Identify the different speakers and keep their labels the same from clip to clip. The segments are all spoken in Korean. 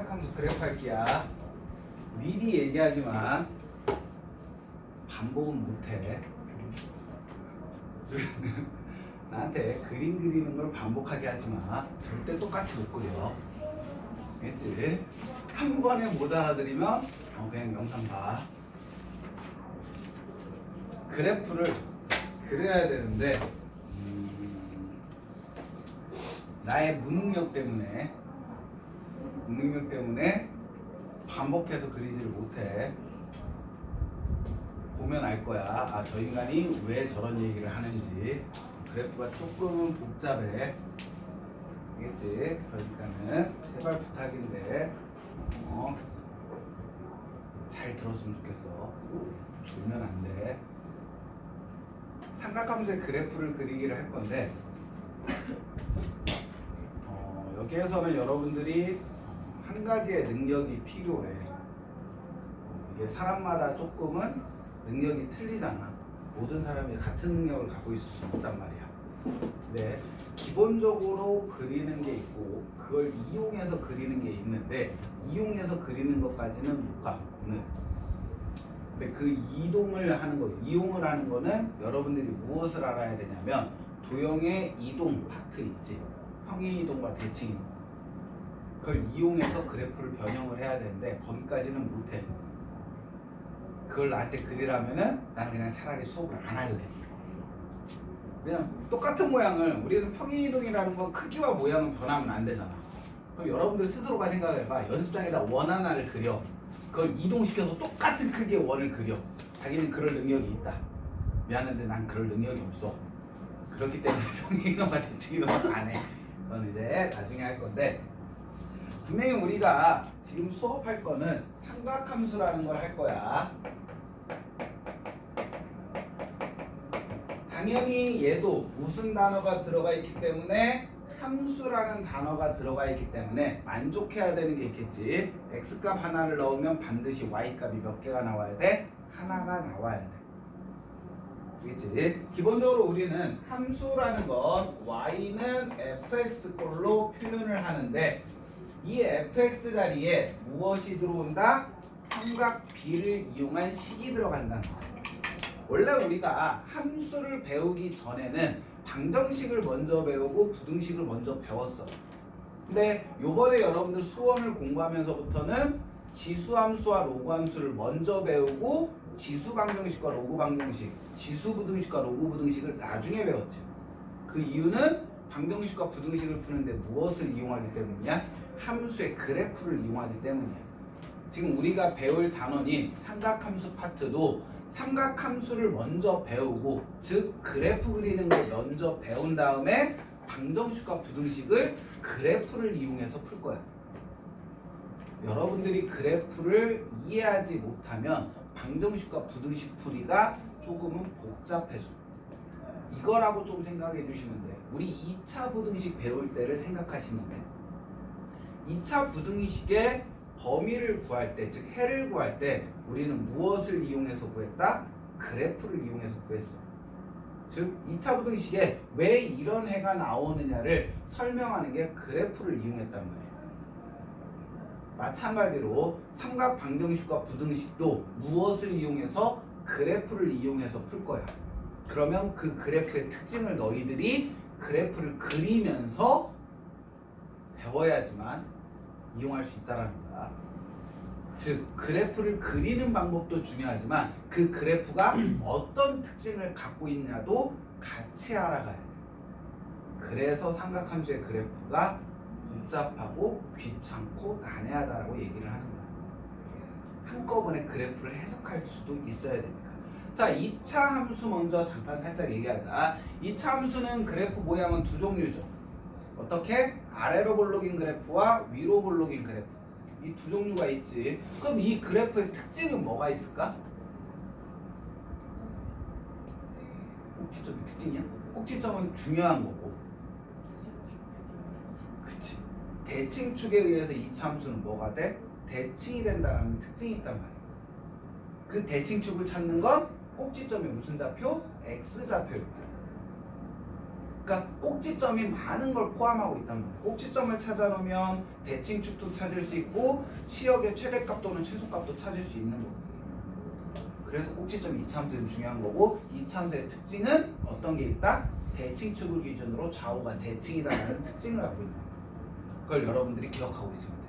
Speaker 1: 삼각함수 그래프 할게야. 미리 얘기하지만 반복은 못해. 나한테 그림 그리는 걸 반복하게 하지 마. 절대 똑같이 못 그려. 알겠지? 한 번에 못 알아들으면 그냥 영상 봐. 그래프를 그려야 되는데 나의 무능력 때문에 반복해서 그리지를 못해. 보면 알 거야. 아, 저 인간이 왜 저런 얘기를 하는지. 그래프가 조금은 복잡해. 알겠지? 그러니까는 제발 부탁인데 잘 들었으면 좋겠어. 졸면 안 돼. 삼각함수의 그래프를 그리기를 할 건데 여기에서는 여러분들이 한 가지의 능력이 필요해. 이게 사람마다 조금은 능력이 틀리잖아. 모든 사람이 같은 능력을 갖고 있을 수 없단 말이야. 근데 기본적으로 그리는 게 있고 그걸 이용해서 그리는 게 있는데 이용해서 그리는 것까지는 못 가. 근데 그 이용을 하는 거는 여러분들이 무엇을 알아야 되냐면 도형의 이동 파트 있지. 평행 이동과 대칭 이동. 그걸 이용해서 그래프를 변형을 해야 되는데 거기까지는 못해. 그걸 나한테 그리라면은 나는 그냥 차라리 수업을 안 할래. 그냥 똑같은 모양을 우리는 평행 이동이라는 건 크기와 모양은 변하면 안 되잖아. 그럼 여러분들 스스로가 생각해봐. 연습장에다 원 하나를 그려. 그걸 이동시켜서 똑같은 크기의 원을 그려. 자기는 그럴 능력이 있다. 미안한데 난 그럴 능력이 없어. 그렇기 때문에 평행 이동과 대칭 이동은 안 해. 그건 이제 나중에 할 건데 분명히 우리가 지금 수업할 거는 삼각함수라는 걸 할 거야. 당연히 얘도 무슨 단어가 들어가 있기 때문에 함수라는 단어가 들어가 있기 때문에 만족해야 되는 게 있겠지. x값 하나를 넣으면 반드시 y값이 몇 개가 나와야 돼? 하나가 나와야 돼. 알겠지? 기본적으로 우리는 함수라는 건 y는 fx꼴로 표현을 하는데 이 fx 자리에 무엇이 들어온다? 삼각 b를 이용한 식이 들어간다는 거야. 원래 우리가 함수를 배우기 전에는 방정식을 먼저 배우고 부등식을 먼저 배웠어. 근데 요번에 여러분들 수원을 공부하면서부터는 지수함수와 로그함수를 먼저 배우고 지수방정식과 로그방정식, 지수부등식과 로그부등식을 나중에 배웠지. 그 이유는 방정식과 부등식을 푸는데 무엇을 이용하기 때문이야? 함수의 그래프를 이용하기 때문이야. 지금 우리가 배울 단원인 삼각함수 파트도 삼각함수를 먼저 배우고 즉 그래프 그리는 걸 먼저 배운 다음에 방정식과 부등식을 그래프를 이용해서 풀 거야. 여러분들이 그래프를 이해하지 못하면 방정식과 부등식 풀이가 조금은 복잡해져. 이거라고 좀 생각해 주시면 돼. 우리 2차 부등식 배울 때를 생각하시면 돼. 2차 부등식의 범위를 구할 때, 즉 해를 구할 때 우리는 무엇을 이용해서 구했다? 그래프를 이용해서 구했어. 즉 2차 부등식에 왜 이런 해가 나오느냐를 설명하는 게 그래프를 이용했단 말이야. 마찬가지로 삼각 방정식과 부등식도 무엇을 이용해서? 그래프를 이용해서 풀 거야. 그러면 그 그래프의 특징을 너희들이 그래프를 그리면서 배워야지만 이용할 수 있다는 거야. 즉 그래프를 그리는 방법도 중요하지만 그 그래프가 어떤 특징을 갖고 있냐도 같이 알아가야 돼. 그래서 삼각함수의 그래프가 복잡하고 귀찮고 난해하다라고 얘기를 하는 거야. 한꺼번에 그래프를 해석할 수도 있어야 되니까. 자, 2차 함수 먼저 잠깐 살짝 얘기하자. 2차 함수는 그래프 모양은 두 종류죠. 어떻게? 아래로 볼록인 그래프와 위로 볼록인 그래프. 이 두 종류가 있지. 그럼 이 그래프의 특징은 뭐가 있을까? 꼭지점이 특징이야? 꼭지점은 중요한 거고. 그치. 대칭축에 의해서 2차 함수는 뭐가 돼? 대칭이 된다는 특징이 있단 말이야. 그 대칭축을 찾는 건 꼭지점의 무슨 좌표? X좌표일 때. 그러니까 꼭지점이 많은 걸 포함하고 있단 말이에요. 꼭지점을 찾아놓으면 대칭축도 찾을 수 있고 치역의 최대값 또는 최소값도 찾을 수 있는 거고. 그래서 꼭지점이 이차함수에서 중요한 거고 이차함수의 특징은 어떤 게 있다? 대칭축을 기준으로 좌우가 대칭이다라는 특징을 갖고 있는 거예요. 그걸 여러분들이 기억하고 있으면 돼요.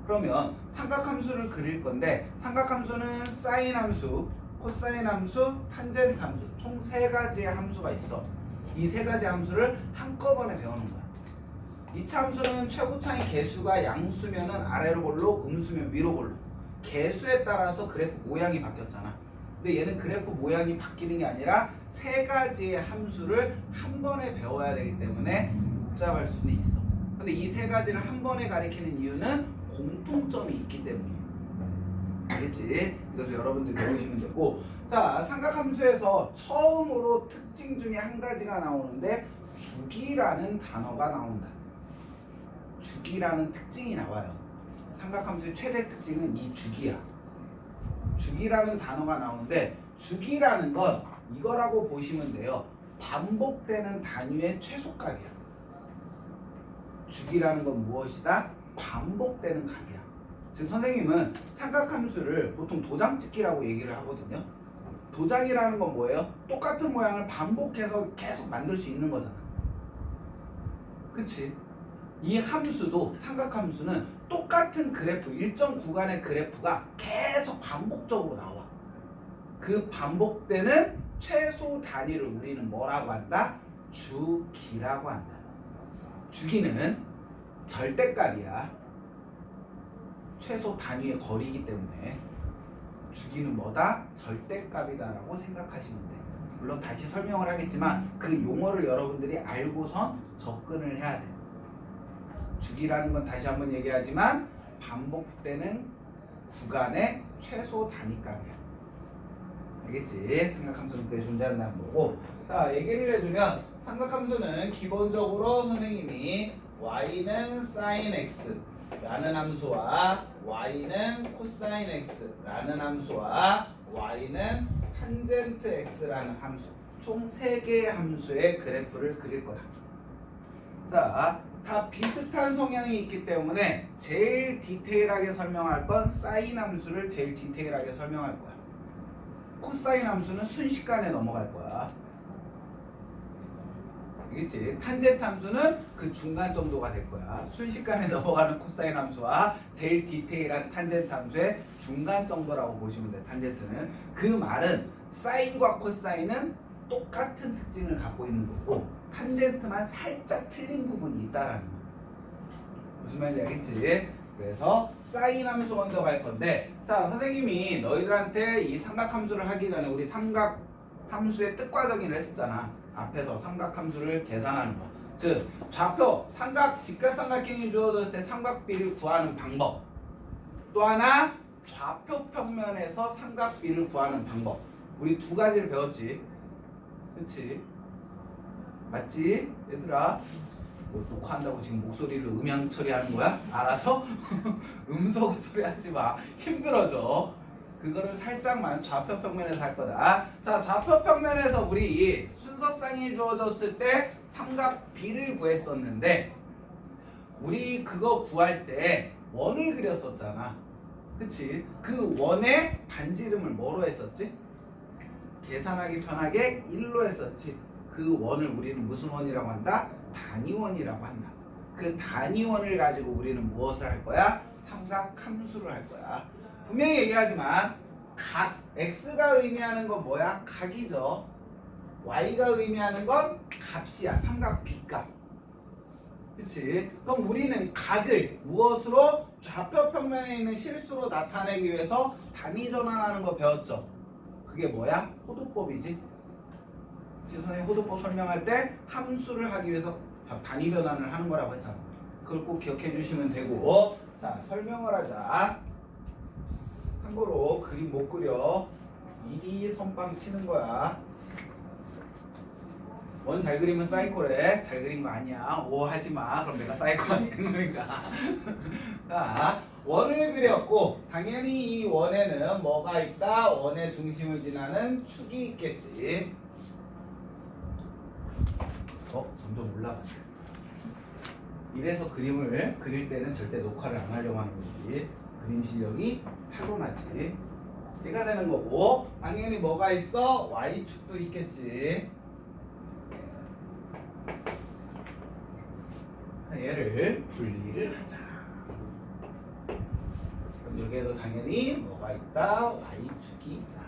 Speaker 1: 그러면 삼각함수를 그릴 건데 삼각함수는 사인 함수, 코사인 함수, 탄젠트 함수 총 3가지의 함수가 있어. 이 3가지 함수를 한꺼번에 배우는 거야. 이차 함수는 최고차의 개수가 양수면은 아래로 볼로, 음수면 위로 볼로. 개수에 따라서 그래프 모양이 바뀌었잖아. 근데 얘는 그래프 모양이 바뀌는 게 아니라 3가지의 함수를 한 번에 배워야 되기 때문에 복잡할 수는 있어. 근데 이 3가지를 한 번에 가리키는 이유는 공통점이 있기 때문이에요. 알겠지? 그래서 여러분들 배우시면 되고, 자, 삼각함수에서 처음으로 특징 중에 한 가지가 나오는데 주기라는 단어가 나온다. 주기라는 특징이 나와요. 삼각함수의 최대 특징은 이 주기야. 주기라는 단어가 나오는데 주기라는 건 이거라고 보시면 돼요. 반복되는 단위의 최소값이야. 주기라는 건 무엇이다? 반복되는 값이야. 지금 선생님은 삼각함수를 보통 도장찍기라고 얘기를 하거든요. 도장이라는 건 뭐예요? 똑같은 모양을 반복해서 계속 만들 수 있는 거잖아. 그치? 이 함수도 삼각함수는 똑같은 그래프, 일정 구간의 그래프가 계속 반복적으로 나와. 그 반복되는 최소 단위를 우리는 뭐라고 한다? 주기라고 한다. 주기는 절대값이야. 최소 단위의 거리이기 때문에 주기는 뭐다? 절대값이다라고 생각하시면 돼요. 물론 다시 설명을 하겠지만 그 용어를 여러분들이 알고선 접근을 해야 돼요. 주기라는 건 다시 한번 얘기하지만 반복되는 구간의 최소 단위값이야. 알겠지? 삼각함수는 그게 존재한다는 거고. 자, 얘기를 해주면 삼각함수는 기본적으로 선생님이 y는 sin x 라는 함수와 y는 코사인 x 라는 함수와 y는 탄젠트 x라는 함수 총 3개의 함수의 그래프를 그릴 거다. 자, 다 비슷한 성향이 있기 때문에 제일 디테일하게 설명할 건 사인 함수를 제일 디테일하게 설명할 거야. 코사인 함수는 순식간에 넘어갈 거야. 알겠지? 탄젠트 함수는 그 중간 정도가 될 거야. 순식간에 넘어가는 코사인 함수와 제일 디테일한 탄젠트 함수의 중간 정도라고 보시면 돼. 탄젠트는. 그 말은 사인과 코사인은 똑같은 특징을 갖고 있는 거고 탄젠트만 살짝 틀린 부분이 있다라는 거. 무슨 말인지 알겠지? 그래서 사인 함수 먼저 갈 건데, 자, 선생님이 너희들한테 이 삼각함수를 하기 전에 우리 삼각함수의 뜻과정의를 했었잖아. 앞에서 삼각함수를 계산하는 거. 즉 좌표 직각삼각형이 주어졌을 때 삼각비를 구하는 방법. 또 하나 좌표 평면에서 삼각비를 구하는 방법. 우리 2가지를 배웠지. 그치? 맞지? 얘들아, 뭐 녹화한다고 지금 목소리를 음향 처리하는 거야? 알아서? 음소거 처리하지 마. 힘들어져. 그거를 살짝만 좌표 평면에서 할 거다. 자, 좌표 평면에서 우리 순서쌍이 주어졌을 때 삼각비를 구했었는데 우리 그거 구할 때 원을 그렸었잖아. 그치? 그 원의 반지름을 뭐로 했었지? 계산하기 편하게 1로 했었지. 그 원을 우리는 무슨 원이라고 한다? 단위원이라고 한다. 그 단위원을 가지고 우리는 무엇을 할 거야? 삼각함수를 할 거야. 분명히 얘기하지만 각 x가 의미하는 건 뭐야? 각이죠. y가 의미하는 건 값이야. 삼각비값. 그치? 그럼 우리는 각을 무엇으로? 좌표 평면에 있는 실수로 나타내기 위해서 단위 전환하는 거 배웠죠. 그게 뭐야? 호도법이지. 선생님 호도법 설명할 때 함수를 하기 위해서 단위 변환을 하는 거라고 했잖아. 그걸 꼭 기억해 주시면 되고. 자, 설명을 하자. 참고로 그림 못 그려. 미리 선빵 치는 거야. 원 잘 그리면 사이코래. 잘 그린 거 아니야. 오 하지 마. 그럼 내가 사이코 아니는 거니까. 자, 원을 그렸고 당연히 이 원에는 뭐가 있다? 원의 중심을 지나는 축이 있겠지. 점점 올라갔어. 이래서 그림을 그릴 때는 절대 녹화를 안 하려고 하는 거지. 그림 실력이 타고나지. 해가 되는 거고, 당연히 뭐가 있어? Y축도 있겠지. 얘를 분리를 하자. 그럼 여기에도 당연히 뭐가 있다? Y축이 있다.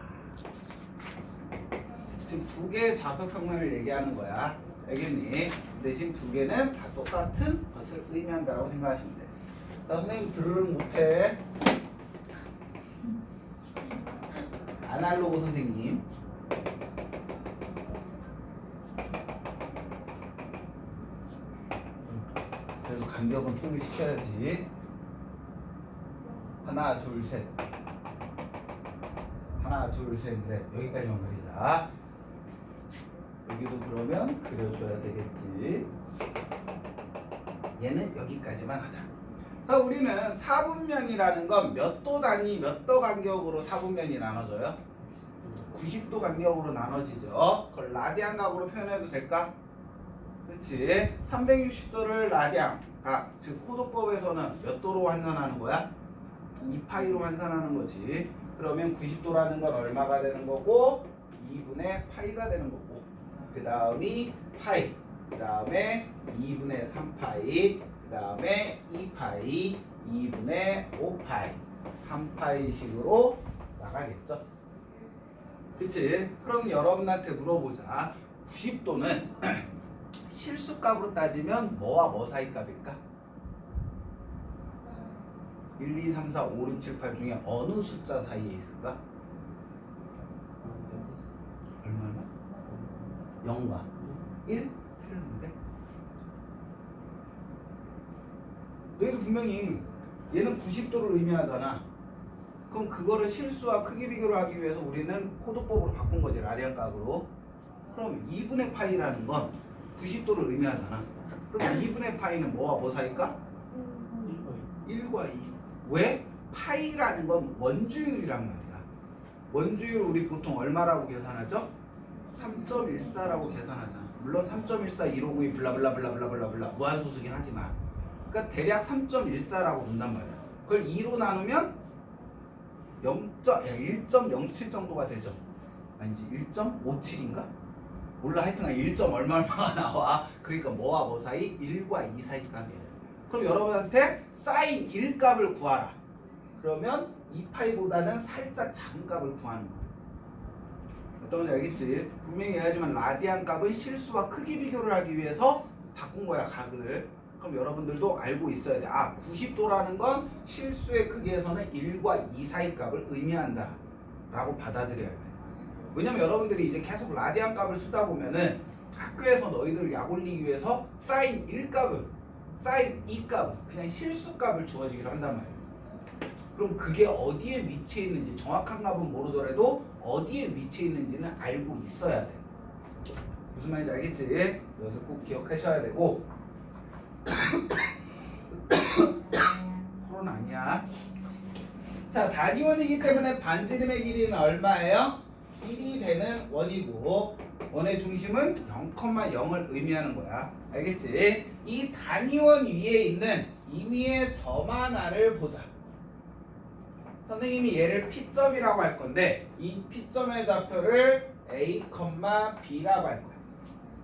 Speaker 1: 지금 두 개의 좌표평면을 얘기하는 거야. 알겠니? 대신 두 개는 다 똑같은 것을 의미한다고 생각하시면 돼. 자, 선생님 들으름 못해. 아날로그 선생님. 그래도 간격은 통일시켜야지. 하나, 둘, 셋. 하나, 둘, 셋, 넷. 여기까지만 그리자. 여기도 그러면 그려줘야 되겠지. 얘는 여기까지만 하자. 자, 우리는 사분면이라는 건 몇 도 단위, 몇 도 간격으로 사분면이 나눠져요? 90도 간격으로 나눠지죠. 그걸 라디안 각으로 표현해도 될까? 그렇지. 360도를 라디안 각, 즉 호도법에서는 몇 도로 환산하는 거야? 2파이로 환산하는 거지. 그러면 90도라는 건 얼마가 되는 거고 2분의 파이가 되는 거고, 그 다음이 파이, 그 다음에 2분의 3파이, 그 다음에 2파이, 2분의 5파이, 3파이식으로 나가겠죠. 그치? 그럼 여러분한테 물어보자. 90도는 실수값으로 따지면 뭐와 뭐 사이 값일까? 1, 2, 3, 4, 5, 6, 7, 8 중에 어느 숫자 사이에 있을까? 얼마나? 0과 1? 틀렸는데? 너희도 분명히 얘는 90도를 의미하잖아. 그럼 그거를 실수와 크기 비교를 하기 위해서 우리는 호도법으로 바꾼 거지, 라디안 값으로. 그럼 2분의 파이라는 건 90도를 의미하잖아. 그럼 2분의 파이는 뭐와 뭐 사이일까? 1과 2. 왜? 파이라는 건 원주율이란 말이야. 원주율 우리 보통 얼마라고 계산하죠? 3.14라고 계산하잖아. 물론 3.14, 1592 블라블라블라블라블라 무한소수긴 하지만, 그러니까 대략 3.14라고 본단 말이야. 그걸 2로 나누면 1.07 정도가 되죠. 아니지, 1.57인가? 몰라, 하여튼 1. 얼마가 나와. 그러니까 뭐와 뭐 사이? 1과 2 사이 값이에요. 그럼 여러분한테 사인 1 값을 구하라. 그러면 2파이보다는 살짝 작은 값을 구하는 거야. 어떤 건지 알겠지? 분명히 얘기하지만 라디안 값은 실수와 크기 비교를 하기 위해서 바꾼 거야, 각을. 그럼 여러분들도 알고 있어야 돼. 90도라는 건 실수의 크기에서는 1과 2 사이 값을 의미한다 라고 받아들여야 돼. 왜냐면 여러분들이 이제 계속 라디안 값을 쓰다 보면은 학교에서 너희들을 약 올리기 위해서 사인 1 값을, 사인 2 값을, 그냥 실수 값을 주어지기로 한단 말이에요. 그럼 그게 어디에 위치해 있는지, 정확한 값은 모르더라도 어디에 위치해 있는지는 알고 있어야 돼. 무슨 말인지 알겠지? 여기서 꼭 기억하셔야 되고. 코로나 아니야. 자, 단위원이기 때문에 반지름의 길이는 얼마예요? 1이 되는 원이고, 원의 중심은 0,0을 의미하는 거야. 알겠지? 이 단위원 위에 있는 임의의 점 하나를 보자. 선생님이 얘를 P점이라고 할 건데, 이 P점의 좌표를 A, B라고 할 거야.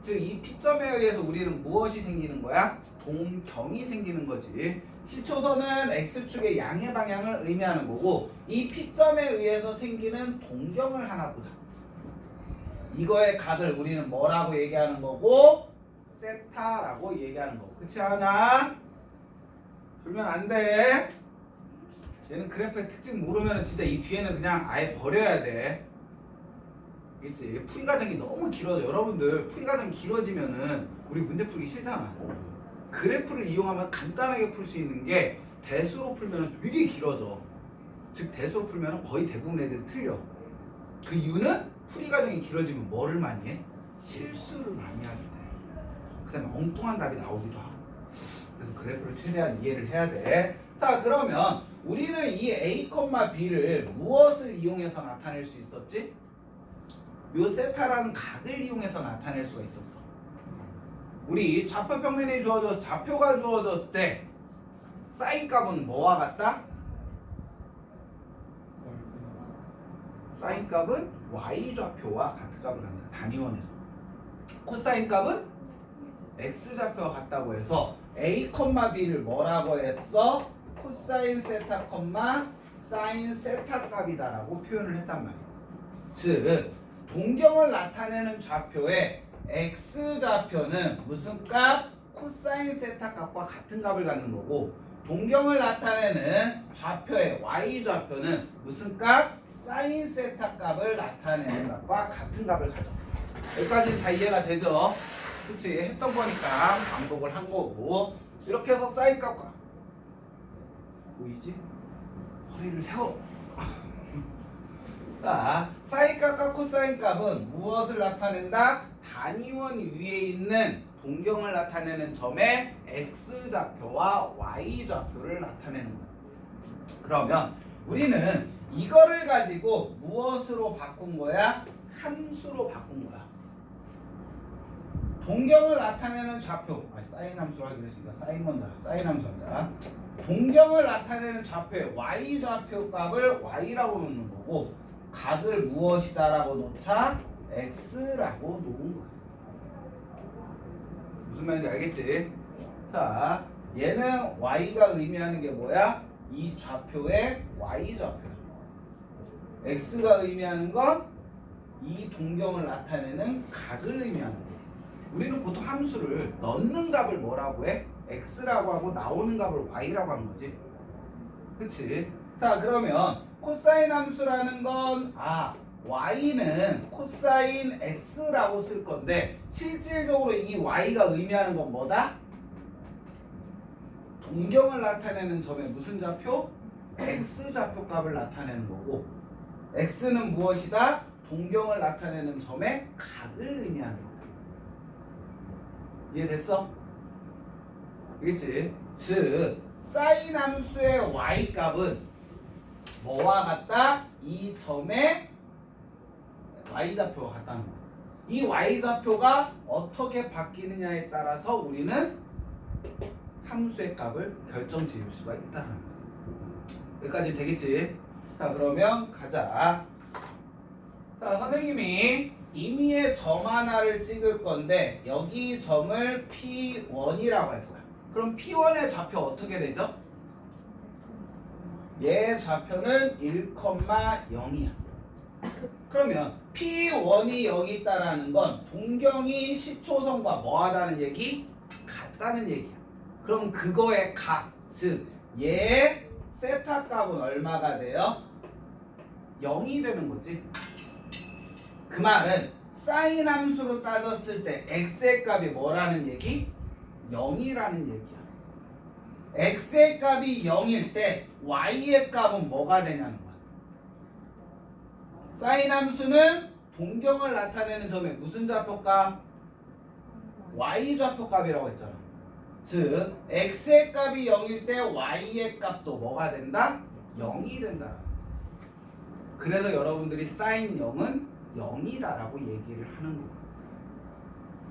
Speaker 1: 즉, 이 P점에 의해서 우리는 무엇이 생기는 거야? 동경이 생기는 거지. 시초선은 X축의 양의 방향을 의미하는 거고, 이 P점에 의해서 생기는 동경을 하나 보자. 이거의 각을 우리는 뭐라고 얘기하는 거고? 세타라고 얘기하는 거고. 그렇지 않아? 줄면 안 돼. 얘는 그래프의 특징 모르면 진짜 이 뒤에는 그냥 아예 버려야 돼. 알겠지? 풀이 과정이 너무 길어져. 여러분들 풀이 과정이 길어지면은 우리 문제 풀기 싫잖아. 그래프를 이용하면 간단하게 풀 수 있는 게, 대수로 풀면 되게 길어져. 즉 대수로 풀면 거의 대부분 애들이 틀려. 그 이유는 풀이 과정이 길어지면 뭐를 많이 해? 실수를 많이 하게 돼. 그 다음에 엉뚱한 답이 나오기도 하고. 그래서 그래프를 최대한 이해를 해야 돼. 자, 그러면 우리는 이 A, B를 무엇을 이용해서 나타낼 수 있었지? 요 세타라는 각을 이용해서 나타낼 수가 있었어. 우리 좌표 평면이 주어져서 좌표가 주어졌을 때 사인 값은 뭐와 같다? 사인 값은 y 좌표와 같은 값을 갖는다. 단위원에서. 코사인 값은 x 좌표와 같다고 해서 a, b를 뭐라고 했어? 코사인 세타, 사인 세타 값이다라고 표현을 했단 말이야. 즉 동경을 나타내는 좌표의 x 좌표는 무슨 값? 코사인 세타 값과 같은 값을 갖는 거고, 동경을 나타내는 좌표의 y 좌표는 무슨 값? 사인 세타 값을 나타내는 값과 같은 값을 가져. 여기까지 다 이해가 되죠? 그치? 했던 거니까 반복을 한 거고, 이렇게 해서 사인 값과 보이지? 허리를 세워. 자, 사인 값과 코사인 값은 무엇을 나타낸다? 단위원 위에 있는 동경을 나타내는 점의 x 좌표와 y 좌표를 나타내는 거야. 그러면 우리는 이거를 가지고 무엇으로 바꾼 거야? 함수로 바꾼 거야. 동경을 나타내는 좌표, 사인 함수로 하기로 했으니까 사인 먼저, 사인 함수 하자. 동경을 나타내는 좌표의 y 좌표 값을 y라고 놓는 거고, 각을 무엇이다라고 놓자? x라고 놓은 거야. 무슨 말인지 알겠지? 자, 얘는 y가 의미하는 게 뭐야? 이 좌표의 y 좌표야. x가 의미하는 건 이 동경을 나타내는 각을 의미하는 거야. 우리는 보통 함수를 넣는 값을 뭐라고 해? x라고 하고 나오는 값을 y라고 하는 거지. 그치? 자, 그러면 코사인 함수라는 건 y는 코사인 x라고 쓸 건데, 실질적으로 이 y가 의미하는 건 뭐다? 동경을 나타내는 점의 무슨 좌표? x 좌표 값을 나타내는 거고, x는 무엇이다? 동경을 나타내는 점의 각을 의미하는 거야. 이해됐어? 알겠지? 즉 사인 함수의 y 값은 뭐와 같다? 이 점의 y 좌표와 같다는 거야. 이 y 좌표가 어떻게 바뀌느냐에 따라서 우리는 함수의 값을 결정 지을 수가 있다는 거야. 여기까지 되겠지? 자, 그러면 가자. 자, 선생님이 임의의 점 하나를 찍을 건데 여기 점을 P1이라고 할 거야. 그럼 P1의 좌표 어떻게 되죠? 얘 좌표는 1,0이야. 그러면 P1이 여기 있다라는 건 동경이 시초선과 뭐하다는 얘기? 같다는 얘기야. 그럼 그거의 각, 즉 얘의 세타 값은 얼마가 돼요? 0이 되는 거지. 그 말은 사인 함수로 따졌을 때 x의 값이 뭐라는 얘기? 0이라는 얘기야. x의 값이 0일 때 y의 값은 뭐가 되냐는 거야. 사인 함수는 동경을 나타내는 점의 무슨 좌표값? y 좌표값이라고 했잖아. 즉 x의 값이 0일 때 y의 값도 뭐가 된다? 0이 된다. 그래서 여러분들이 사인 0은 0이다라고 얘기를 하는 거예요.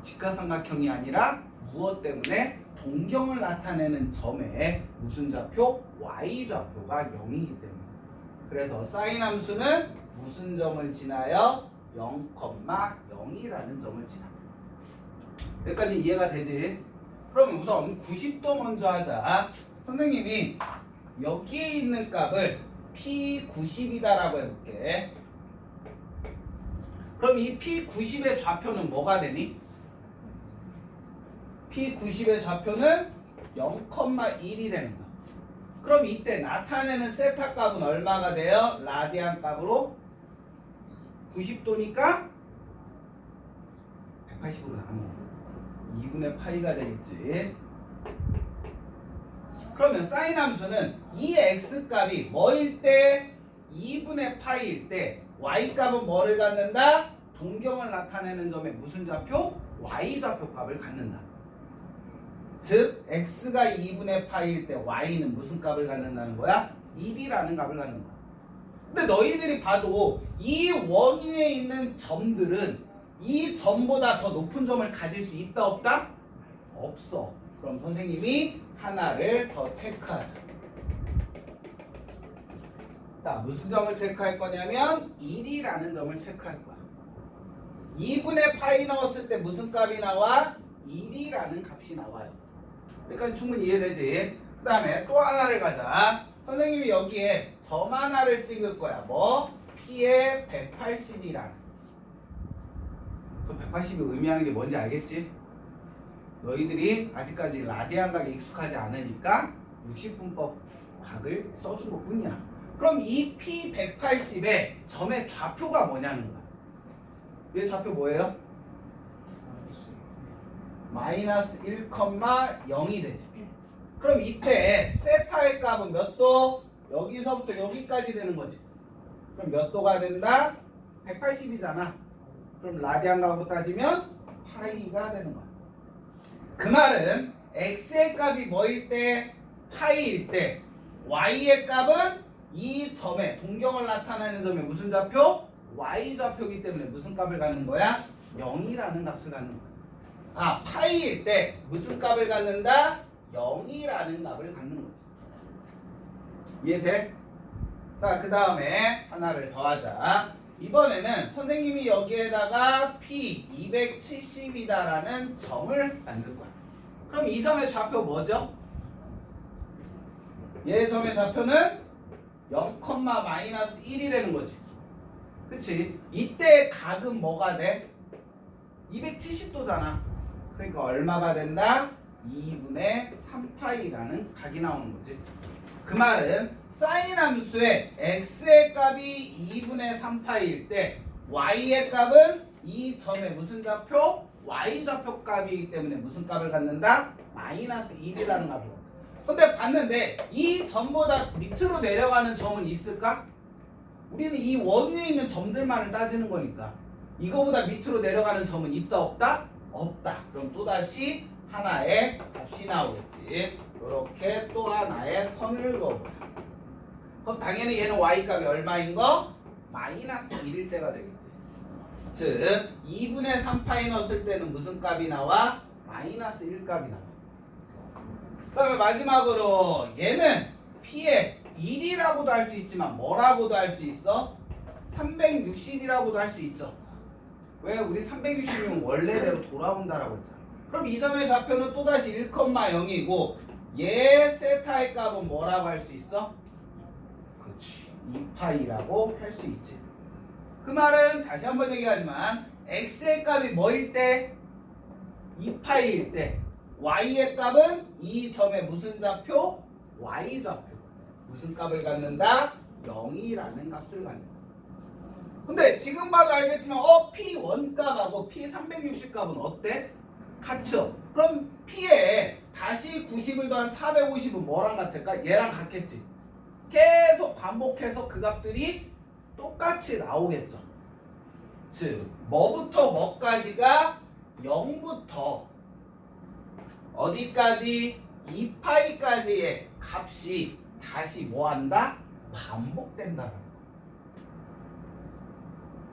Speaker 1: 직각삼각형이 아니라 무엇 때문에? 동경을 나타내는 점의 무슨 좌표? y 좌표가 0이기 때문에. 그래서 사인 함수는 무슨 점을 지나요? 0,0이라는 점을 지나. 여기까지 이해가 되지? 그럼 우선 90도 먼저 하자. 선생님이 여기에 있는 값을 P90이다라고 해볼게. 그럼 이 P90의 좌표는 뭐가 되니? P90의 좌표는 0,1이 되는 거야. 그럼 이때 나타내는 세타 값은 얼마가 돼요? 라디안 값으로 90도니까 180으로 나누는 2분의 파이가 되겠지. 그러면 사인 함수는 이 x 값이 뭐일 때? 2분의 파이일 때 y 값은 뭐를 갖는다? 동경을 나타내는 점의 무슨 좌표? y 좌표 값을 갖는다. 즉 x가 2분의 파이일 때 y는 무슨 값을 갖는다는 거야? 1이라는 값을 갖는 거야. 근데 너희들이 봐도 이 원위에 있는 점들은 이 점보다 더 높은 점을 가질 수 있다 없다? 없어. 그럼 선생님이 하나를 더 체크하자. 자, 무슨 점을 체크할 거냐면 1이라는 점을 체크할 거야. 2분의 파이 넣었을 때 무슨 값이 나와? 1이라는 값이 나와요. 그러니까 충분히 이해되지? 그 다음에 또 하나를 가자. 선생님이 여기에 점 하나를 찍을 거야. 뭐? P의 180이라는. 그 180이 의미하는 게 뭔지 알겠지? 너희들이 아직까지 라디안 각에 익숙하지 않으니까 60분법 각을 써준 것 뿐이야. 그럼 이 P180의 점의 좌표가 뭐냐는 거야. 얘 좌표 뭐예요? 마이너스 1,0이 되지. 그럼 이때 세타의 값은 몇 도? 여기서부터 여기까지 되는 거지. 그럼 몇 도가 된다? 180이잖아. 그럼 라디안 각으로 따지면 파이가 되는 거야. 그 말은 x의 값이 뭐일 때? 파이일 때 y의 값은 이 점에 동경을 나타내는 점에 무슨 좌표? y 좌표이기 때문에 무슨 값을 갖는 거야? 0이라는 값을 갖는 거야. 아, 파이일 때 무슨 값을 갖는다? 0이라는 값을 갖는 거지. 이해돼? 자, 그 다음에 하나를 더 하자. 이번에는 선생님이 여기에다가 P 270이다라는 점을 만들 거야. 그럼 이 점의 좌표 뭐죠? 얘 점의 좌표는 0,-1이 되는 거지. 그치? 이때 각은 뭐가 돼? 270도잖아. 그러니까 얼마가 된다? 2분의 3파이라는 각이 나오는 거지. 그 말은 사인 함수의 x의 값이 2분의 3파이일 때 y의 값은 이 점의 무슨 좌표? y 좌표 값이기 때문에 무슨 값을 갖는다? 마이너스 1이라는 값을 갖는다. 근데 봤는데 이 점보다 밑으로 내려가는 점은 있을까? 우리는 이 원위에 있는 점들만을 따지는 거니까 이거보다 밑으로 내려가는 점은 있다 없다? 없다. 그럼 또다시 하나의 값이 나오겠지. 이렇게 또 하나의 선을 그어보자. 그럼 당연히 얘는 y값이 얼마인 거? 마이너스 1일 때가 되겠지. 즉 2분의 3파이 넣었을 때는 무슨 값이 나와? 마이너스 1 값이 나와. 그 다음에 마지막으로 얘는 P의 1이라고도 할 수 있지만 뭐라고도 할 수 있어? 360이라고도 할 수 있죠. 왜? 우리 360이면 원래대로 돌아온다라고 했잖아. 그럼 이 점의 좌표는 또다시 1,0이고 얘 세타의 값은 뭐라고 할 수 있어? 그렇지. 2파이라고 할 수 있지. 그 말은 다시 한번 얘기하지만 x의 값이 뭐일 때? 2파이일 때 y의 값은 이 점의 무슨 좌표? y 좌표. 무슨 값을 갖는다? 0이라는 값을 갖는다. 근데 지금 봐도 알겠지만 P1 값하고 P360 값은 어때? 같죠? 그럼 P에 다시 90을 더한 450은 뭐랑 같을까? 얘랑 같겠지. 계속 반복해서 그 값들이 똑같이 나오겠죠. 즉 뭐부터 뭐까지가 0부터 어디까지? 2파이까지의 값이 다시 뭐한다? 반복된다.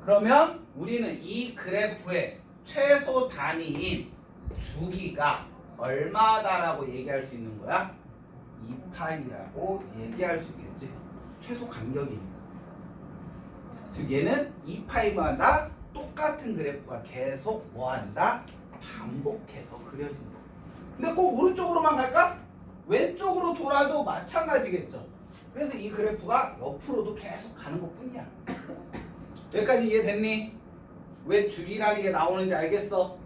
Speaker 1: 그러면 우리는 이 그래프의 최소 단위인 주기가 얼마다라고 얘기할 수 있는 거야? 2파이라고 얘기할 수 있겠지. 최소 간격이니까. 즉 얘는 2파이마다 똑같은 그래프가 계속 뭐한다? 반복해서 그려진다. 근데 꼭 오른쪽으로만 갈까? 왼쪽으로 돌아도 마찬가지겠죠. 그래서 이 그래프가 옆으로도 계속 가는 것 뿐이야. 여기까지 이해됐니? 왜 줄이라는 게 나오는지 알겠어?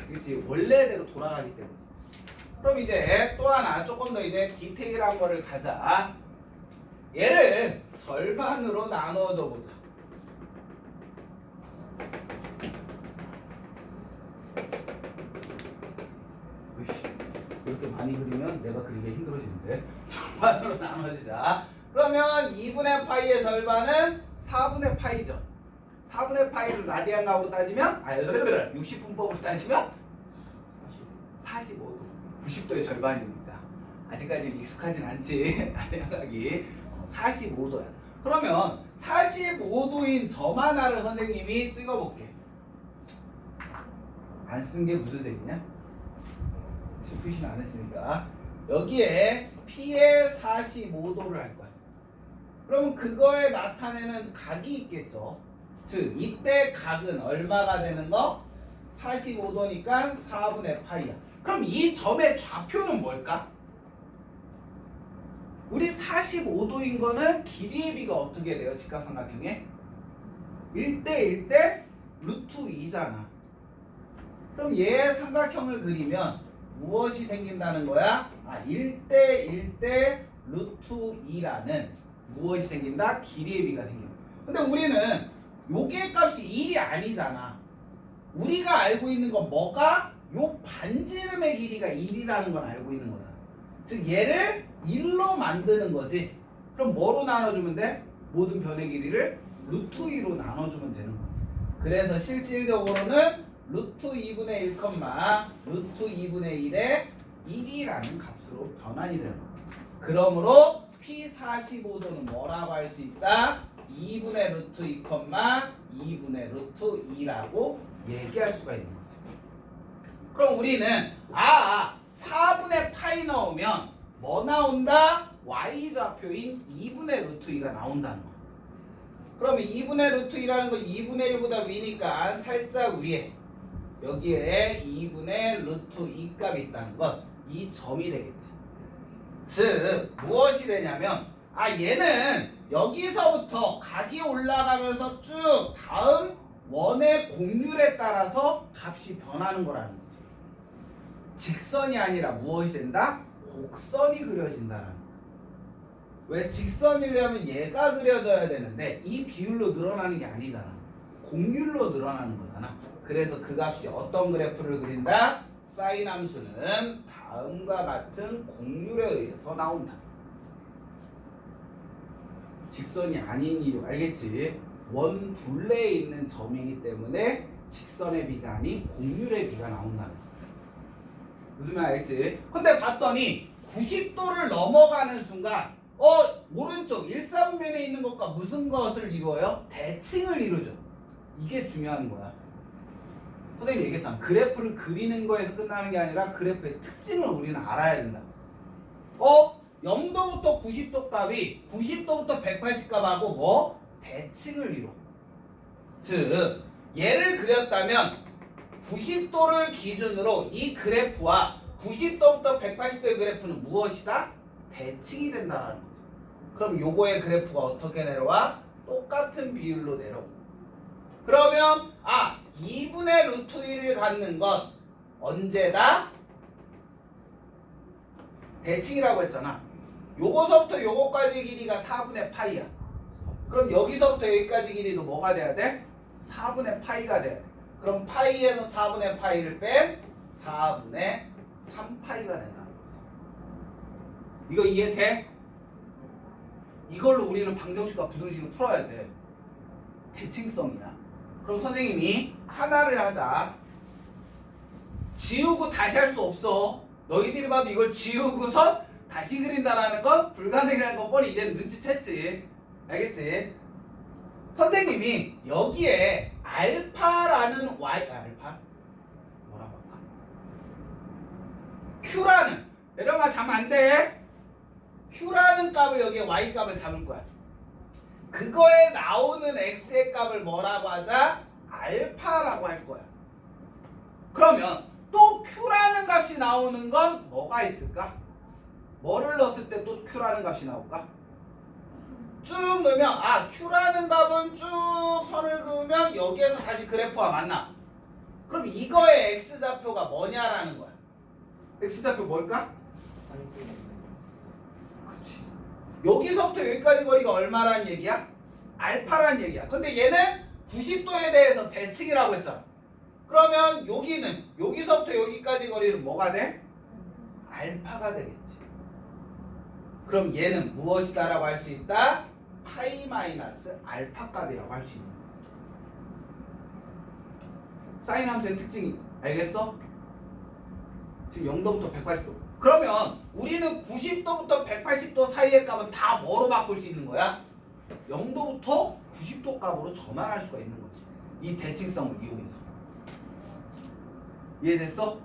Speaker 1: 그렇지. 원래대로 돌아가기 때문에. 그럼 이제 또 하나 조금 더 이제 디테일한 거를 가자. 얘를 절반으로 나눠줘 보자. 이렇게 많이 그리면 내가 그리기 힘들어지는데. 절반으로 나눠주자. 그러면 2분의 파이의 절반은 4분의 파이죠. 4분의 파이를 라디안 각으로 따지면 60분법으로 따지면 45도. 90도의 절반입니다. 아직까지 익숙하진 않지. 라디안 각이 45도야. 그러면 45도인 점 하나를 선생님이 찍어볼게. 안 쓴 게 무슨 색이냐? 지금 표시는 안 했으니까 여기에 P의 45도를 할 거야. 그러면 그거에 나타내는 각이 있겠죠. 즉 이때 각은 얼마가 되는 거? 45도니까 4분의 파이야. 그럼 이 점의 좌표는 뭘까? 우리 45도인 거는 길이의 비가 어떻게 돼요? 직각삼각형에 1대 1대 루트 2잖아. 그럼 얘 삼각형을 그리면 무엇이 생긴다는 거야? 1대 1대 루트 2라는 무엇이 생긴다? 길이의 비가 생겨. 근데 우리는 요게 값이 1이 아니잖아. 우리가 알고 있는 건 뭐가? 요 반지름의 길이가 1이라는 건 알고 있는 거잖아. 즉 얘를 1로 만드는 거지. 그럼 뭐로 나눠주면 돼? 모든 변의 길이를 루트 2로 나눠주면 되는 거야. 그래서 실질적으로는 루트 2분의 1, 루트 2분의 1의 1이라는 값으로 변환이 되는 거야. 그러므로 P45도는 뭐라고 할 수 있다? 2분의 루트 2, 2분의 루트 2라고 얘기할 수가 있는 거지. 그럼 우리는 4분의 파이 넣으면 뭐 나온다? y좌표인 2분의 루트 2가 나온다는 거야. 그러면 2분의 루트 2라는 건 2분의 1보다 위니까 살짝 위에 여기에 2분의 루트 2 값이 있다는 건 이 점이 되겠지. 즉 무엇이 되냐면 얘는 여기서부터 각이 올라가면서 쭉 다음 원의 곡률에 따라서 값이 변하는 거라는 거지. 직선이 아니라 무엇이 된다? 곡선이 그려진다는 거야. 왜 직선이려면 얘가 그려져야 되는데 이 비율로 늘어나는 게 아니잖아. 곡률로 늘어나는 거잖아. 그래서 그 값이 어떤 그래프를 그린다? 사인 함수는 다음과 같은 곡률에 의해서 나온다. 직선이 아닌 이유 알겠지? 원 둘레에 있는 점이기 때문에 직선의 비가 아닌 곡률의 비가 나온다는 거야. 무슨 말 알겠지? 근데 봤더니 90도를 넘어가는 순간 오른쪽 1사분면에 있는 것과 무슨 것을 이루어요? 대칭을 이루죠. 이게 중요한 거야. 선생님이 얘기했잖아. 그래프를 그리는 거에서 끝나는 게 아니라 그래프의 특징을 우리는 알아야 된다. 0도부터 90도 값이 90도부터 180 값하고 뭐? 대칭을 이뤄. 즉 얘를 그렸다면 90도를 기준으로 이 그래프와 90도부터 180도의 그래프는 무엇이다? 대칭이 된다는 거지. 그럼 요거의 그래프가 어떻게 내려와? 똑같은 비율로 내려오고. 그러면 2분의 루트 1을 갖는 건 언제다? 대칭이라고 했잖아. 요거서부터 요거까지 길이가 4분의 파이야. 그럼 여기서부터 여기까지 길이도 뭐가 돼야 돼? 4분의 파이가 돼야 돼. 그럼 파이에서 4분의 파이를 뺀 4분의 3파이가 된다는 거지. 이거 이해돼? 이걸로 우리는 방정식과 부등식을 풀어야 돼. 대칭성이야. 그럼 선생님이 하나를 하자. 지우고 다시 할 수 없어. 너희들이 봐도 이걸 지우고서 다시 그린다라는 건 불가능이라는 거 뻔히 이제 눈치챘지. 알겠지? 선생님이 여기에 알파라는 알파? 뭐라고 할까? Q라는 내려가 자면 안 돼. Q라는 값을 여기에 Y 값을 잡을 거야. 그거에 나오는 X의 값을 뭐라고 하자? 알파라고 할 거야. 그러면 또 Q라는 값이 나오는 건 뭐가 있을까? 뭐를 넣었을 때 또 Q라는 값이 나올까? 쭉 넣으면 Q라는 값은 쭉 선을 그으면 여기에서 다시 그래프와 만나. 그럼 이거의 X좌표가 뭐냐라는 거야. X좌표 뭘까? 그렇지. 여기서부터 여기까지 거리가 얼마라는 얘기야? 알파라는 얘기야. 근데 얘는 90도에 대해서 대칭이라고 했잖아. 그러면 여기는 여기서부터 여기까지 거리는 뭐가 돼? 알파가 되겠지. 그럼 얘는 무엇이다라고 할 수 있다? 파이 마이너스 알파 값이라고 할 수 있는 거야. 사인 함수의 특징이 알겠어? 지금 0도부터 180도. 그러면 우리는 90도부터 180도 사이의 값은 다 뭐로 바꿀 수 있는 거야? 0도부터 90도 값으로 전환할 수가 있는 거지. 이 대칭성을 이용해서. 이해됐어?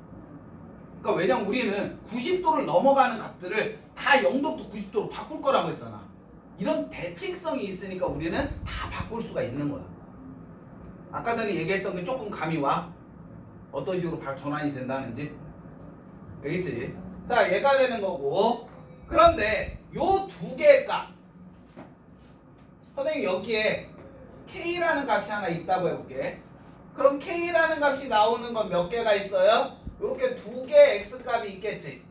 Speaker 1: 그러니까 왜냐면 우리는 90도를 넘어가는 값들을 다 0도부터 90도로 바꿀 거라고 했잖아. 이런 대칭성이 있으니까 우리는 다 바꿀 수가 있는 거야. 아까 전에 얘기했던 게 조금 감이 와? 어떤 식으로 전환이 된다는지? 알겠지? 자, 얘가 되는 거고. 그런데 요 두 개의 값, 선생님 여기에 K라는 값이 하나 있다고 해볼게. 그럼 K라는 값이 나오는 건 몇 개가 있어요? 요렇게 두 개의 X값이 있겠지.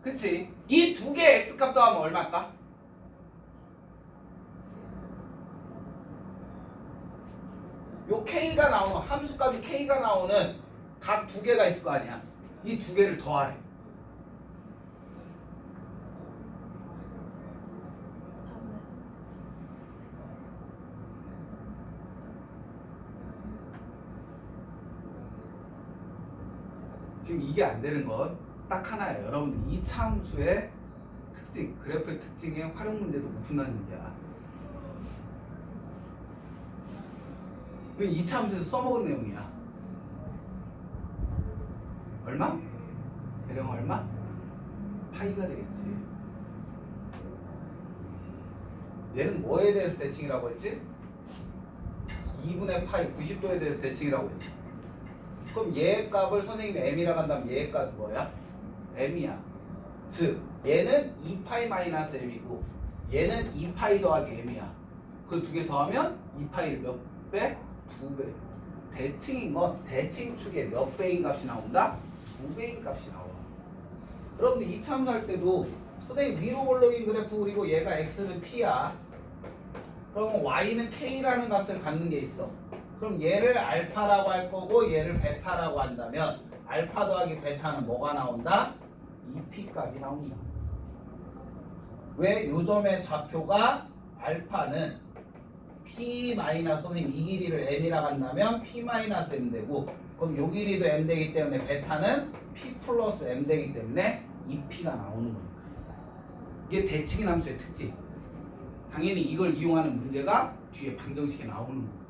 Speaker 1: 그치? 이 두 개의 X값 더하면 얼마일까? 요 K가 나오는, 함수값이 K가 나오는 각 두 개가 있을 거 아니야. 이 두 개를 더하래. 지금 이게 안 되는 건 딱 하나예요. 여러분들 이차 함수의 특징, 그래프의 특징에 활용 문제도 못 푼다는 얘기야. 이건 이차 함수에서 써먹은 내용이야. 얼마? 대략 얼마? 파이가 되겠지. 얘는 뭐에 대해서 대칭이라고 했지? 2분의 파이 90도에 대해서 대칭이라고 했지. 그럼 얘의 값을 선생님이 m이라고 한다면 얘의 값은 뭐야? m이야. 즉 얘는 2파이 마이너스 m이고 얘는 2파이 더하기 m이야. 그 두 개 더하면 2파이를 몇 배? 2배. 대칭인 건 대칭축에 몇 배인 값이 나온다? 2배인 값이 나와. 여러분들 이차 함수할 때도 선생님 위로 올라긴 그래프 그리고 얘가 x는 p야. 그러면 y는 k라는 값을 갖는 게 있어. 그럼 얘를 알파라고 할 거고 얘를 베타라고 한다면 알파 더하기 베타는 뭐가 나온다? 2p 값이 나온다. 왜? 요점의 좌표가 알파는 p 마이너스, 선생님 이 길이를 m이라고 한다면 p 마이너스 m 되고, 그럼 요 길이도 m 되기 때문에 베타는 p 플러스 m 되기 때문에 2p가 나오는 겁니다. 이게 대칭인 함수의 특징. 당연히 이걸 이용하는 문제가 뒤에 방정식에 나오는 거야.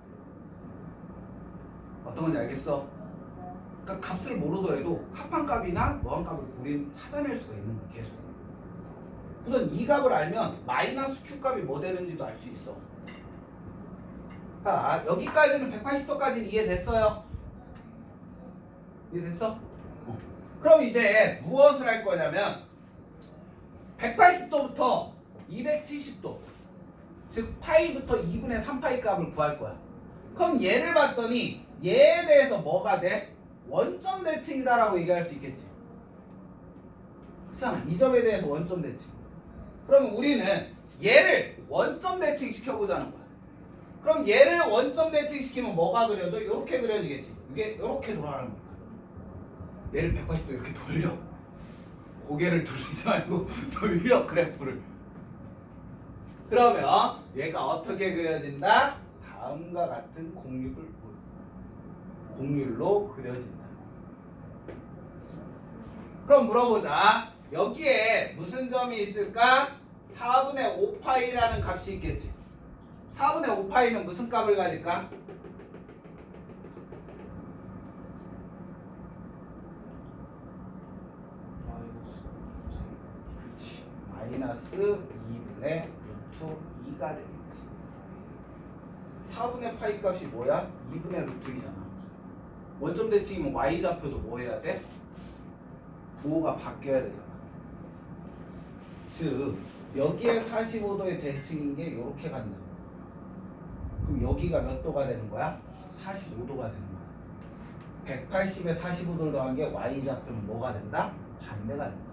Speaker 1: 어떤 건지 알겠어? 그러니까 값을 모르더라도 합한값이나 무한값을 우리는 찾아낼 수가 있는 거야. 계속. 우선 이 값을 알면 마이너스 Q값이 뭐 되는지도 알 수 있어. 자, 여기까지는 180도까지는 이해됐어요? 이해됐어? 그럼 이제 무엇을 할 거냐면 180도부터 270도, 즉 파이부터 2분의 3파이 값을 구할 거야. 그럼 얘를 봤더니 얘에 대해서 뭐가 돼? 원점 대칭이다라고 얘기할 수 있겠지. 그렇잖아. 이 점에 대해서 원점 대칭. 그러면 우리는 얘를 원점 대칭 시켜보자는 거야. 그럼 얘를 원점 대칭 시키면 뭐가 그려져? 이렇게 그려지겠지. 이게 이렇게 돌아가는 거야. 얘를 180도 이렇게 돌려. 고개를 돌리지 말고 돌려, 그래프를. 그러면 얘가 어떻게 그려진다? 다음과 같은 곡률로 그려진다. 그럼 물어보자. 여기에 무슨 점이 있을까? 4분의 5파이라는 값이 있겠지. 4분의 5파이는 무슨 값을 가질까? 그치. 마이너스 2분의 루트 2가 되겠지. 4분의 파이 값이 뭐야? 2분의 루트 2잖아. 원점 대칭이면 y좌표도 뭐 해야 돼? 부호가 바뀌어야 되잖아. 즉 여기에 45도의 대칭인 게 이렇게 간다고. 그럼 여기가 몇 도가 되는 거야? 45도가 되는 거야. 180에 45도를 더한 게 y좌표는 뭐가 된다? 반대가 된다.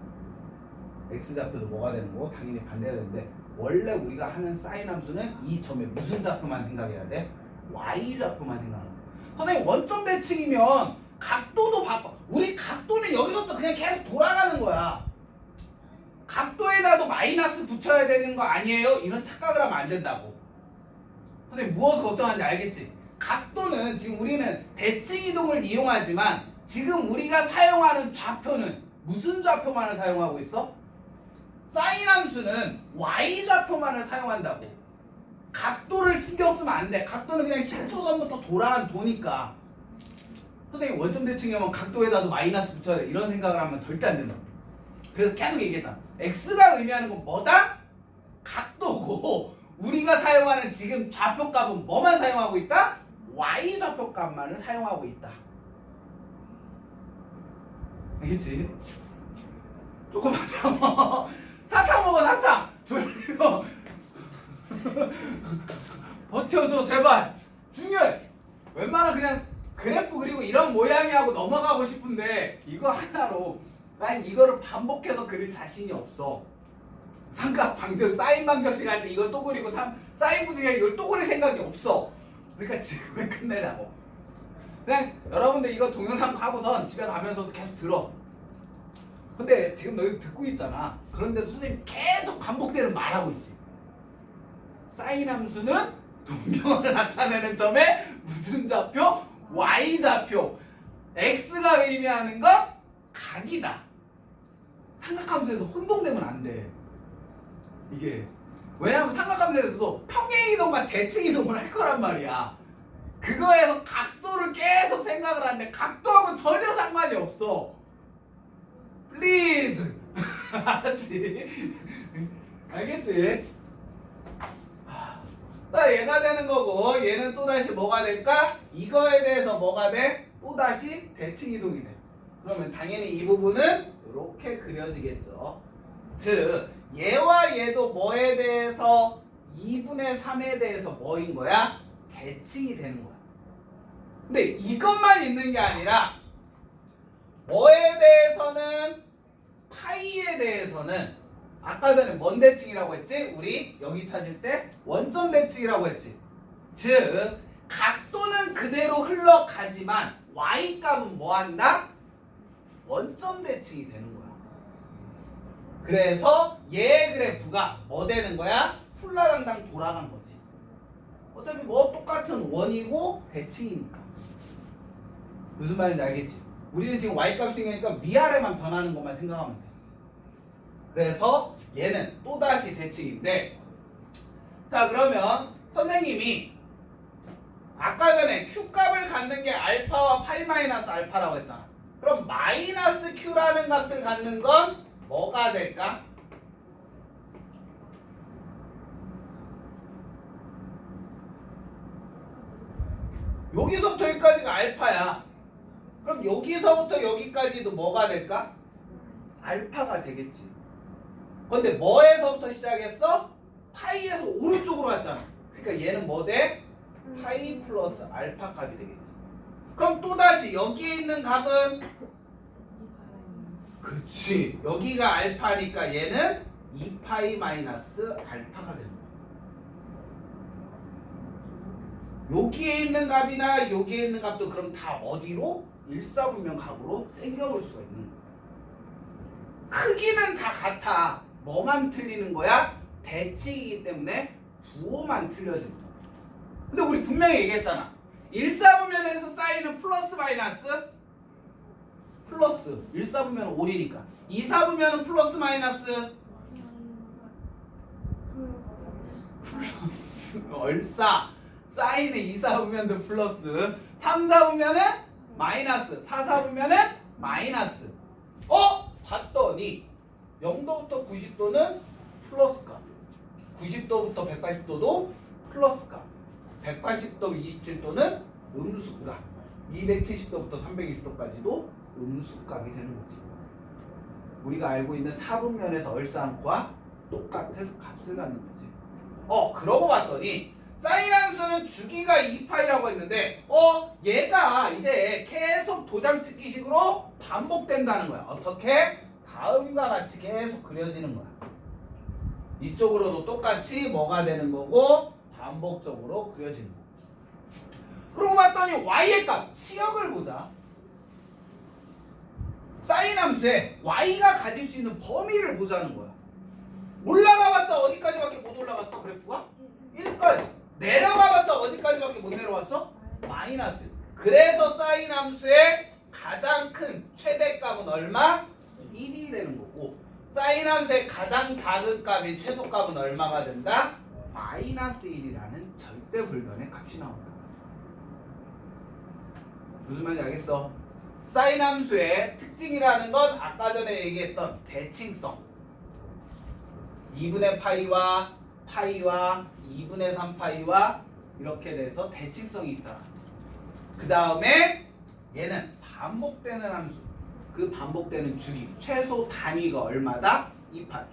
Speaker 1: x좌표도 뭐가 되는 거고 당연히 반대가 되는데, 원래 우리가 하는 사인 함수는 이 점에 무슨 좌표만 생각해야 돼? y좌표만 생각하는 거야. 선생님 원점 대칭이면 각도도 바꿔. 우리 각도는 여기서부터 그냥 계속 돌아가는 거야. 각도에다도 마이너스 붙여야 되는 거 아니에요? 이런 착각을 하면 안 된다고. 선생님 무엇을 걱정하는지 알겠지? 각도는 지금 우리는 대칭 이동을 이용하지만 지금 우리가 사용하는 좌표는 무슨 좌표만을 사용하고 있어? 사인 함수는 y좌표만을 사용한다고. 각도를 신경 쓰면 안 돼. 각도는 그냥 10초선부터 도니까. 선생님 원점 대칭이면 각도에다도 마이너스 붙여야 돼. 이런 생각을 하면 절대 안 된다. 그래서 계속 얘기했다. x가 의미하는 건 뭐다? 각도고 우리가 사용하는 지금 좌표값은 뭐만 사용하고 있다? y 좌표값만을 사용하고 있다. 알겠지? 조금만 참아. 사탕 먹어 사탕. 졸려. 버텨줘 제발. 중요해. 웬만하면 그냥 그래프 그리고 이런 모양이 하고 넘어가고 싶은데 이거 하나로 난 이거를 반복해서 그릴 자신이 없어. 삼각 방정 사인 방정식 할 때 이걸 또 그리고 사인 부등식 이걸 또 그릴 생각이 없어. 그러니까 지금은 끝내자고. 그냥 여러분들 이거 동영상 하고선 집에 가면서도 계속 들어. 근데 지금 너희 듣고 있잖아. 그런데도 선생님 계속 반복되는 말하고 있지. 사인 함수는 동경을 나타내는 점에 무슨 좌표? y 좌표. x가 의미하는 건 각이다. 삼각함수에서 혼동되면 안 돼. 이게 왜냐하면 삼각함수에서도 평행이동과 대칭이동을 할 거란 말이야. 그거에서 각도를 계속 생각을 하는데 각도하고는 전혀 상관이 없어. Please. 알았지? 알겠지? 자, 얘가 되는 거고 얘는 또다시 뭐가 될까? 이거에 대해서 뭐가 돼? 또다시 대칭이동이 돼. 그러면 당연히 이 부분은 이렇게 그려지겠죠. 즉 얘와 얘도 뭐에 대해서 2분의 3에 대해서 뭐인 거야? 대칭이 되는 거야. 근데 이것만 있는 게 아니라 뭐에 대해서는 파이에 대해서는 아까 전에 뭔 대칭이라고 했지? 우리 여기 찾을 때 원점 대칭이라고 했지. 즉 각도는 그대로 흘러가지만 y값은 뭐한다? 원점 대칭이 되는 거야. 그래서 얘 그래프가 뭐 되는 거야? 훌라당당 돌아간 거지. 어차피 뭐 똑같은 원이고 대칭이니까. 무슨 말인지 알겠지? 우리는 지금 y값이니까 위아래만 변하는 것만 생각하면 돼. 그래서 얘는 또다시 대칭인데, 자 그러면 선생님이 아까 전에 q값을 갖는 게 알파와 파이 마이너스 알파라고 했잖아. 그럼 마이너스 q라는 값을 갖는 건 뭐가 될까? 여기서부터 여기까지가 알파야. 그럼 여기서부터 여기까지도 뭐가 될까? 알파가 되겠지. 근데 뭐에서부터 시작했어? 파이에서 오른쪽으로 왔잖아. 그러니까 얘는 뭐 돼? 파이 플러스 알파 값이 되겠지. 그럼 또다시 여기에 있는 값은? 그치. 여기가 알파니까 얘는 2파이 마이너스 알파가 되는 거야. 여기에 있는 값이나 여기에 있는 값도 그럼 다 어디로? 일사분면 값으로 땡겨볼 수가 있는 거야. 크기는 다 같아. 뭐만 틀리는 거야? 대칭이기 때문에 부호만 틀려지는 거야. 근데 우리 분명히 얘기했잖아. 일사분면에서 사인은 플러스 마이너스? 플러스. 일사분면은 5이니까. 이사분면은 플러스 마이너스? 플러스. 얼싸. 사인은 이사분면도 플러스. 3사분면은 마이너스. 4사분면은 마이너스. 봤더니 0도부터 90도는 플러스 값. 90도부터 180도도 플러스 값. 180도, 27도는 음수 값. 270도부터 320도까지도 음수 값이 되는 거지. 우리가 알고 있는 사분면에서 얼싸안코와 똑같은 값을 갖는 거지. 그러고 봤더니 사인 함수는 주기가 2파이라고 했는데 얘가 이제 계속 도장 찍기식으로 반복된다는 거야. 어떻게? 다음과 같이 계속 그려지는 거야. 이쪽으로도 똑같이 뭐가 되는 거고 반복적으로 그려지는 거야. 그러고 봤더니 y의 값 치역을 보자. 사인 함수에 y가 가질 수 있는 범위를 보자는 거야. 올라가봤자 어디까지밖에 못 올라갔어 그래프가? 1까지. 내려가봤자 어디까지밖에 못 내려왔어? 마이너스. 그래서 사인 함수의 가장 큰 최대값은 얼마? 1이 되는 거고, 사인 함수의 가장 작은 값인 최소값은 얼마가 된다? 마이너스 1이라는 절대 불변의 값이 나온다. 무슨 말인지 알겠어? 사인 함수의 특징이라는 건 아까 전에 얘기했던 대칭성. 2분의 파이와 2분의 3파이와 이렇게 돼서 대칭성이 있다. 그 다음에 얘는 반복되는 함수. 그 반복되는 줄이 최소 단위가 얼마다? 28.